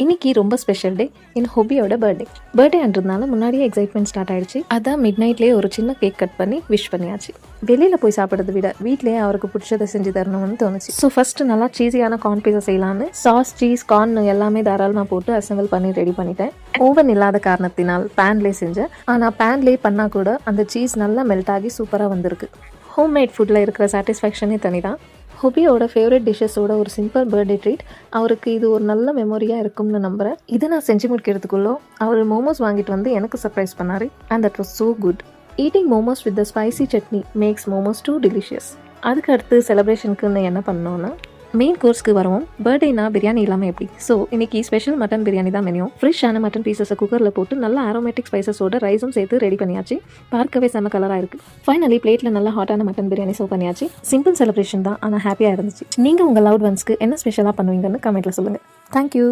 இன்னைக்கு ரொம்ப special day. என் ஹொபியோட பர்த்டேன்றதுனால முன்னாடியே எக்ஸைட்மெண்ட் ஸ்டார்ட் ஆயிடுச்சு. அதான் மிட் நைட்லேயே ஒரு சின்ன கேக் கட் பண்ணி விஷ் பண்ணியாச்சு. வெளியில் போய் சாப்பிட்றத விட வீட்லேயே அவருக்கு பிடிச்சதை செஞ்சு தரணும்னு தோணுச்சு. ஸோ ஃபர்ஸ்ட் நல்லா சீஸியான கார்ன் பீஸா செய்யலான்னு சாஸ், சீஸ், கார்ன் எல்லாமே தாராளமாக போட்டு அசம்பிள் பண்ணி ரெடி பண்ணிட்டேன். ஓவன் இல்லாத காரணத்தினால் பேன்லேயே செஞ்சேன். ஆனால் பேன்லேயே பண்ணால் கூட அந்த சீஸ் நல்லா மெல்ட் ஆகி சூப்பராக வந்திருக்கு. ஹோம்மேட் ஃபுட்டில் இருக்கிற சாட்டிஸ்ஃபேக்ஷனே தனி தான். ஹொபியோட ஃபேவரட் டிஷ்ஷஸோட ஒரு சிம்பிள் பர்த்டே ட்ரீட். அவருக்கு இது ஒரு நல்ல மெமரியாக இருக்கும்னு நம்புகிறேன். இதை நான் செஞ்சு முடிக்கிறதுக்குள்ளே அவர் மோமோஸ் வாங்கிட்டு வந்து எனக்கு சர்ப்ரைஸ் பண்ணார். And that was so good. Eating momos with the spicy chutney makes momos too delicious. அதுக்கு அடுத்து செலிப்ரேஷனுக்கு என்ன பண்ணோன்னா மெயின் கோர்ஸ்க்கு வருவோம். பர்த்டேனா பிரியாணி இல்லாமல் எப்படி? ஸோ இன்னைக்கு ஸ்பெஷல் மட்டன் பிரியாணி தான் மெனியும். ஃப்ரெஷ்ஷான மட்டன் பீசஸை குக்கரில் போட்டு நல்லா ஆரோமேட்டிக் ஸ்பைசஸோட ரைஸும் சேர்த்து ரெடி பண்ணியாச்சு. பார்க்கவே செம்ம கலராக இருக்குது. ஃபைனலி பிளேட்டில் நல்லா ஹாட்டான மட்டன் பிரியாணி சர்வ் பண்ணியாச்சு. சிம்பிள் செலிப்ரேஷன் தான், ஆனால் ஹாப்பியாக இருந்துச்சு. நீங்கள் உங்கள் லவ்ட் ஒன்ஸ்க்கு என்ன ஸ்பெஷலாக பண்ணுவீங்கன்னு கமெண்ட்டில் சொல்லுங்கள். தேங்க்யூ.